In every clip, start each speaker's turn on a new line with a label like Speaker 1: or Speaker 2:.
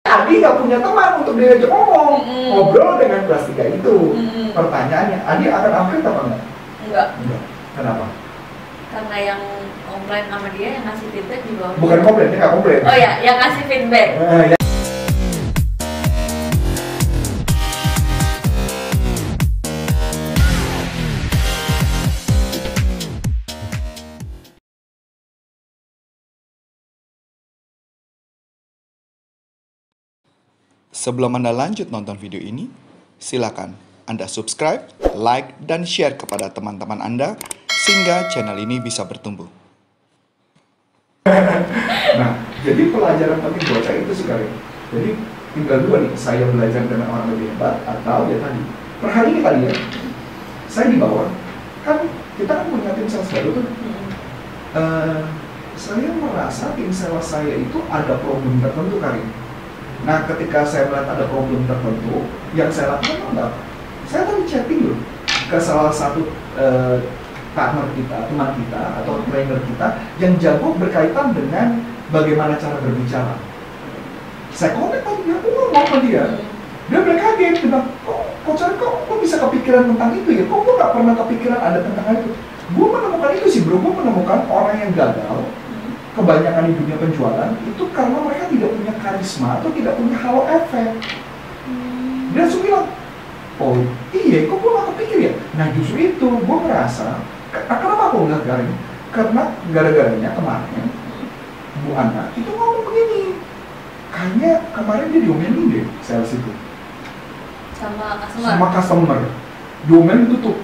Speaker 1: Adi nggak punya teman untuk diajak ngomong, ngobrol dengan kelas 3 itu. Pertanyaannya, Adi akan upgrade apa enggak?
Speaker 2: Enggak.
Speaker 1: Kenapa?
Speaker 2: Karena yang komplain sama dia, yang ngasih feedback di bawah.
Speaker 1: Bukan komplain, dia nggak komplain.
Speaker 2: Oh ya, yang ngasih feedback.
Speaker 3: Sebelum Anda lanjut nonton video ini, silakan Anda subscribe, like, dan share kepada teman-teman Anda sehingga channel ini bisa bertumbuh.
Speaker 1: Nah, jadi pelajaran penting buat saya itu sekali. Jadi tinggal dua nih, saya belajar dengan orang lebih hebat atau ya tadi. Per hari ini kali ya, saya di bawah, kan kita kan punya tim sales baru tuh. Saya merasa tim sales saya itu ada problem tertentu kali. Nah, ketika saya melihat ada problem tertentu, yang saya lakukan apa? Saya tadi chatting loh ke salah satu partner kita, teman kita, atau trainer kita yang jago berkaitan dengan bagaimana cara berbicara. Saya komen tadi, aku ngomong sama dia. Dia bilang kaget, dia bilang, kok bisa kepikiran tentang itu ya? Kok gue gak pernah kepikiran ada tentang itu? Gue menemukan itu sih bro, gue menemukan orang yang gagal kebanyakan di dunia penjualan itu karena mereka tidak punya karisma atau tidak punya halo efek. Dia langsung bilang, oh iya, kok gue gak kepikir ya? Nah justru itu, gue merasa, kenapa aku nggak garing? Karena gara-garanya kemarin, Bu Ana itu ngomong begini, kayaknya kemarin dia diomelin deh, sales itu. Sama customer. Diomelin tutup.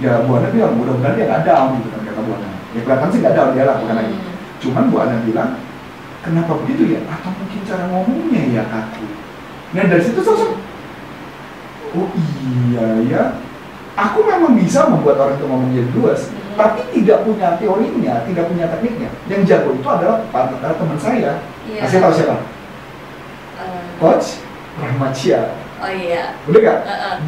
Speaker 1: Ya Bu Ana bilang, mudah-mudahan dia nggak down gitu kan, kata Bu Ana. Ya kelihatan sih nggak down, dia lakukan lagi. Cuman Bu Ana bilang, kenapa begitu ya? Atau mungkin cara ngomongnya ya kaku. Nah dari situ langsung, oh iya ya, aku memang bisa membuat orang itu ngomong jadi luas, tapi tidak punya teorinya, tidak punya tekniknya. Yang jago itu adalah partner teman saya. Kasih tahu siapa? Coach Rahmat Syah.
Speaker 2: Oh iya.
Speaker 1: Udah gak?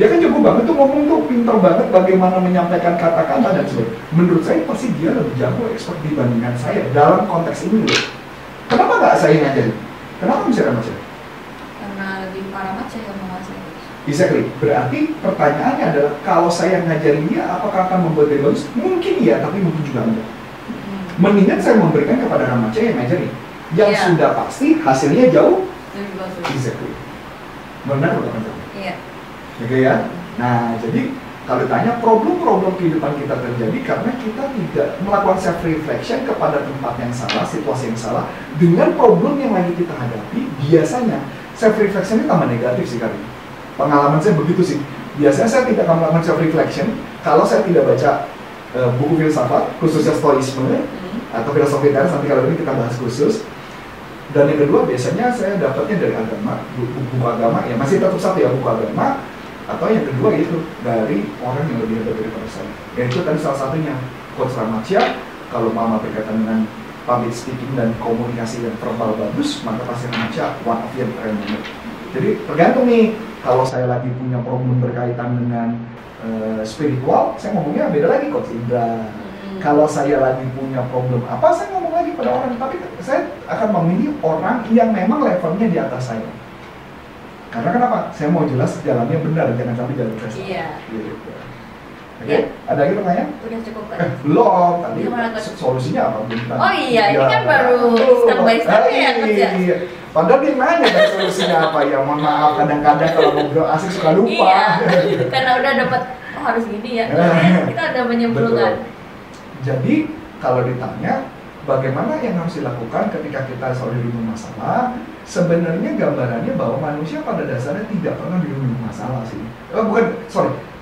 Speaker 1: Dia kan jago banget tuh ngomong tuh, pintar banget bagaimana menyampaikan kata-kata dan sebagainya. Menurut saya pasti dia lebih jago, expert dibandingkan saya dalam konteks ini loh. Kenapa nggak saya ngajarin? Kenapa bisa Rahmat Syah?
Speaker 2: Karena lebih parah macam yang menguasai.
Speaker 1: Exactly. Berarti pertanyaannya adalah kalau saya ngajarin dia, apakah akan membuat dia bagus? Mungkin iya, tapi mungkin juga enggak. Mendingan saya memberikan kepada Rahmat Syah yang ngajarin, yang sudah pasti hasilnya jauh
Speaker 2: lebih bagus.
Speaker 1: Exactly. Benar bukan?
Speaker 2: Iya.
Speaker 1: Oke ya. Nah, jadi kalau ditanya problem-problem kehidupan kita terjadi karena kita tidak melakukan self reflection kepada tempat yang salah, situasi yang salah, dengan problem yang lagi kita hadapi. Biasanya self reflection ini tambah negatif sih kali. Pengalaman saya begitu sih. Biasanya saya tidak akan melakukan self reflection kalau saya tidak baca buku filsafat, khususnya stoicisme atau filosofi teras. Nanti kalau ini kita bahas khusus. Dan yang kedua biasanya saya dapatnya dari agama, buku agama, ya masih tetap satu ya, buku agama. Atau yang kedua itu dari orang yang lebih hebat daripada saya. Yaitu tadi salah satunya Coach Rahmat Syah. Kalau mau berkaitan dengan public speaking dan komunikasi dan verbal bagus, maka pasti Rahmat Syah one of your trainer. Jadi tergantung nih, kalau saya lagi punya problem berkaitan dengan spiritual, saya ngomongnya beda lagi Coach Indra. Kalau saya lagi punya problem apa, saya ngomong lagi pada orang, tapi saya akan memilih orang yang memang levelnya di atas saya. Karena kenapa? Saya mau jelas jalannya benar, jangan sampai jalan kesalahan.
Speaker 2: Iya.
Speaker 1: Gitu. Oke, ada lagi pertanyaan?
Speaker 2: Udah cukup kan?
Speaker 1: Belum, tadi solusinya apa?
Speaker 2: Oh iya, ini kan baru step by step ya Coach ya?
Speaker 1: Iya. Padahal dia nanya kan solusinya apa ya, mohon maaf kadang-kadang kalau ngobrol asik suka lupa.
Speaker 2: Iya, karena udah dapat, oh harus gini ya, kita udah menyimpulkan.
Speaker 1: Jadi kalau ditanya bagaimana yang harus dilakukan ketika kita selalu dilindungi masalah, sebenarnya gambarannya bahwa manusia pada dasarnya tidak pernah dilindungi masalah sih.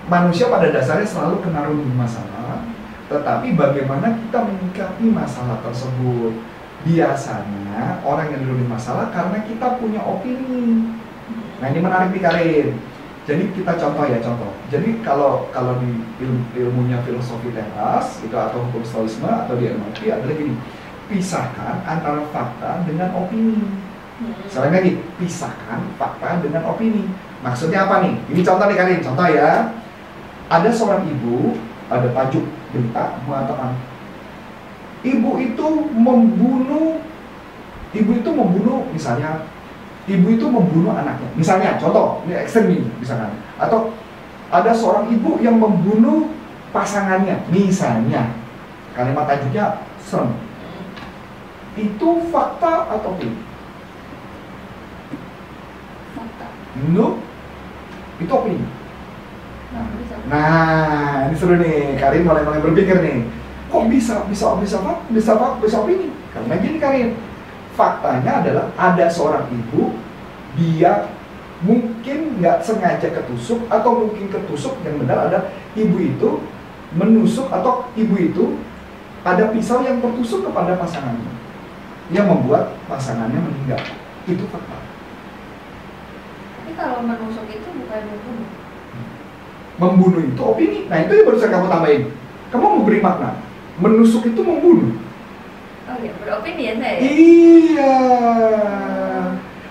Speaker 1: Manusia pada dasarnya selalu kena dilindungi masalah, tetapi bagaimana kita menyikapi masalah tersebut. Biasanya orang yang dilindungi masalah karena kita punya opini. Nah ini menarik nih Karin. Jadi kita contoh. Jadi kalau di ilmunya filosofi teras itu atau hukum stoicisme atau di NLP adalah gini, pisahkan antara fakta dengan opini. Sekali lagi, pisahkan fakta dengan opini. Maksudnya apa nih? Ini contoh nih Karin, contoh ya. Ada seorang ibu, ada tajuk berita mengatakan ibu itu membunuh misalnya ibu itu membunuh anaknya. Misalnya, contoh, ini ekstrem nih, misalkan. Atau ada seorang ibu yang membunuh pasangannya, misalnya. Kalimat tajuknya serem. Itu fakta atau opini?
Speaker 2: Fakta.
Speaker 1: No, itu opini.
Speaker 2: Nah, bisa.
Speaker 1: Nah, ini seru nih. Karin mulai berpikir nih. Kok bisa opini? Karena gini Karin. Faktanya adalah ada seorang ibu, dia mungkin nggak sengaja ketusuk atau mungkin ketusuk, yang benar ada ibu itu menusuk atau ibu itu ada pisau yang tertusuk kepada pasangannya yang membuat pasangannya meninggal. Itu fakta.
Speaker 2: Tapi kalau menusuk itu bukan membunuh.
Speaker 1: Membunuh itu opini. Nah itu yang barusan kamu tambahin. Kamu memberi makna. Menusuk itu membunuh.
Speaker 2: Oh iya, beropini ya saya.
Speaker 1: Iya.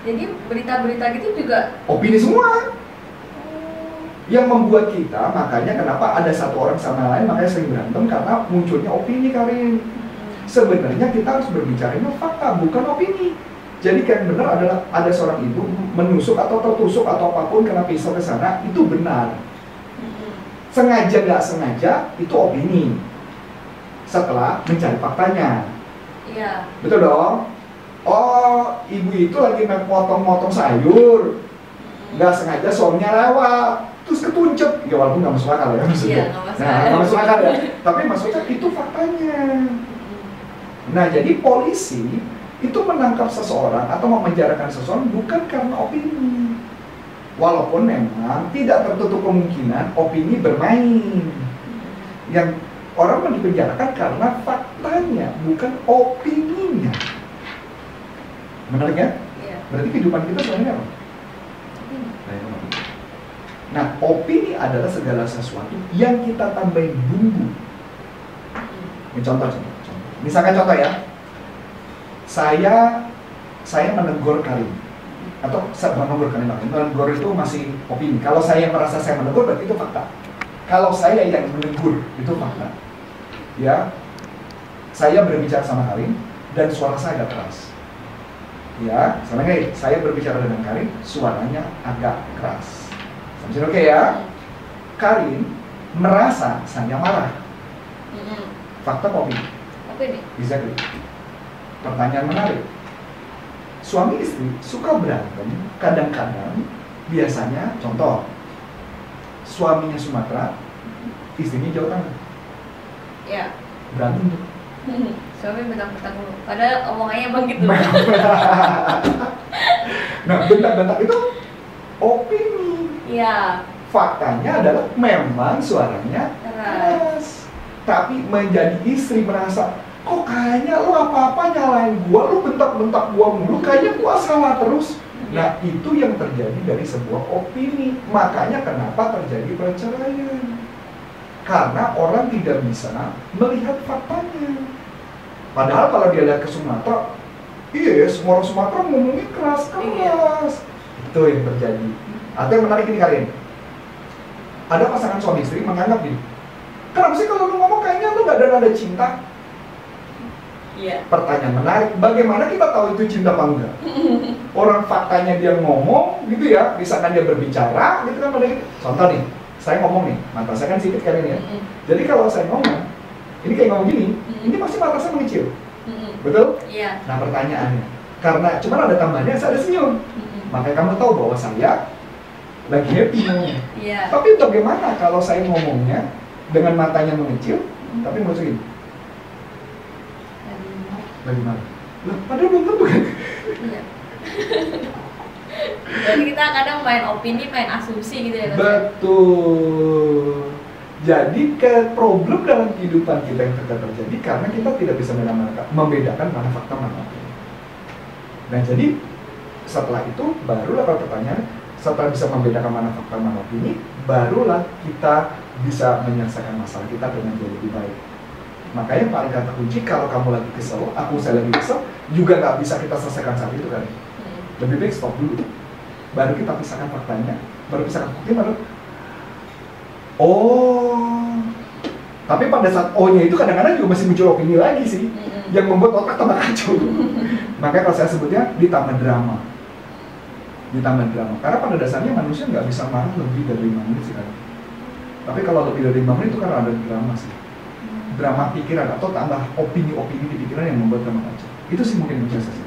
Speaker 2: Jadi berita-berita gitu juga
Speaker 1: Opini semua. Yang membuat kita, makanya kenapa ada satu orang sama lain makanya sering berantem, karena munculnya opini Karin. Sebenarnya kita harus berbicara fakta, bukan opini. Jadi yang benar adalah ada seorang ibu menusuk atau tertusuk atau apapun kena pisau ke sana, itu benar. Sengaja nggak sengaja, itu opini. Setelah mencari faktanya.
Speaker 2: Iya.
Speaker 1: Betul dong? Oh, ibu itu lagi motong-motong sayur. Nggak sengaja suaminya lewat, terus ketunjuk. Ya walaupun nggak masuk akal ya maksudnya.
Speaker 2: Iya, nggak masuk
Speaker 1: Nah,
Speaker 2: akal.
Speaker 1: nggak masuk akal ya. Tapi maksudnya itu faktanya. Nah, jadi polisi itu menangkap seseorang atau memenjarakan seseorang bukan karena opini. Walaupun memang tidak tertutup kemungkinan opini bermain. Yang orang dipenjarakan karena faktanya, bukan opininya. Menarik ya?
Speaker 2: Iya.
Speaker 1: Berarti kehidupan kita sebenarnya apa?
Speaker 2: Opini.
Speaker 1: Nah, opini adalah segala sesuatu yang kita tambahin bumbu. Ini contoh. Misalkan contoh ya, saya menegur Karin, atau menegur Karin, menegur itu masih opini. Kalau saya merasa saya menegur, berarti itu fakta. Kalau saya yang menegur, itu fakta. Ya, saya berbicara sama Karin dan suara saya agak keras. Ya, sama kayak saya berbicara dengan Karin, suaranya agak keras. Sampai oke ya? Karin merasa saya marah. Fakta opini?
Speaker 2: Opini.
Speaker 1: Exactly. Pertanyaan menarik. Suami istri suka berantem, kadang-kadang, biasanya, contoh, suaminya Sumatera, istrinya Jawa Tengah.
Speaker 2: Iya.
Speaker 1: Berantem tuh.
Speaker 2: Suami bentak-bentak dulu. Padahal omongannya emang gitu.
Speaker 1: Nah, bentak-bentak itu opini.
Speaker 2: Iya.
Speaker 1: Faktanya adalah memang suaranya keras. Tapi menjadi istri merasa, kok kayaknya lo apa-apa nyalain gua, lo bentak-bentak gua mulu, kayaknya gua salah terus. Nah, itu yang terjadi dari sebuah opini. Makanya kenapa terjadi perceraian. Karena orang tidak bisa melihat faktanya. Padahal kalau dia lihat ke Sumatera, iya ya, semua orang Sumatera ngomongnya keras-keras. Itu yang terjadi. Atau yang menarik ini Karin, ada pasangan suami istri menganggap gini, kenapa sih kalau lu ngomong kayaknya lu gak ada nada cinta?
Speaker 2: Iya.
Speaker 1: Pertanyaan menarik, bagaimana kita tahu itu cinta apa enggak? Orang faktanya dia ngomong gitu ya, misalkan dia berbicara gitu kan, pada gitu. Contoh nih, saya ngomong nih, mata saya kan sipit Karin ya. Jadi kalau saya ngomong, ini kayak ngomong gini, ini pasti mata saya mengecil. Betul?
Speaker 2: Iya.
Speaker 1: Nah pertanyaannya, karena cuma ada tambahannya, saya ada senyum. Makanya kamu tahu bahwa saya lagi happy ngomongnya.
Speaker 2: Iya.
Speaker 1: Tapi bagaimana kalau saya ngomongnya dengan matanya mengecil, tapi masukin lagi marah? Lah, padahal belum tentu kan?
Speaker 2: Iya. Jadi kita kadang main opini, main asumsi gitu ya.
Speaker 1: Betul. Jadi problem dalam kehidupan kita yang terjadi karena kita tidak bisa membedakan mana fakta mana opini. Nah jadi setelah itu barulah pertanyaan, setelah bisa membedakan mana fakta mana opini, barulah kita bisa menyelesaikan masalah kita dengan jauh lebih baik. Makanya paling kata kunci, kalau kamu lagi kesel, saya lagi kesel, juga nggak bisa kita selesaikan saat itu kan. Lebih baik stop dulu, baru kita pisahkan faktanya, baru pisahkan bukti, baru oh. Tapi pada saat oh-nya itu kadang-kadang juga masih muncul opini lagi sih, yang membuat otak tambah kacau. Makanya kalau saya sebutnya ditambah drama. ditambah drama. Karena pada dasarnya manusia nggak bisa marah lebih dari 5 menit sih kan. Tapi kalau lebih dari 5 menit itu karena ada drama sih. Drama pikiran atau tambah opini-opini di pikiran yang membuat drama kacau. Itu sih mungkin bisa sih.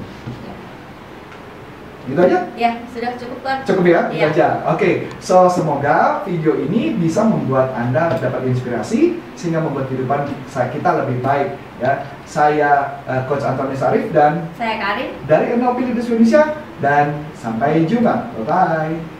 Speaker 1: Gitu aja?
Speaker 2: Ya, sudah cukup kan?
Speaker 1: Cukup ya? Gitu
Speaker 2: Iya.
Speaker 1: aja. Oke, so semoga video ini bisa membuat Anda dapat inspirasi sehingga membuat kehidupan kita lebih baik ya. Saya Coach Antoni Sarif dan
Speaker 2: Saya Karin.
Speaker 1: dari NLP Leaders Indonesia dan sampai jumpa. Bye bye.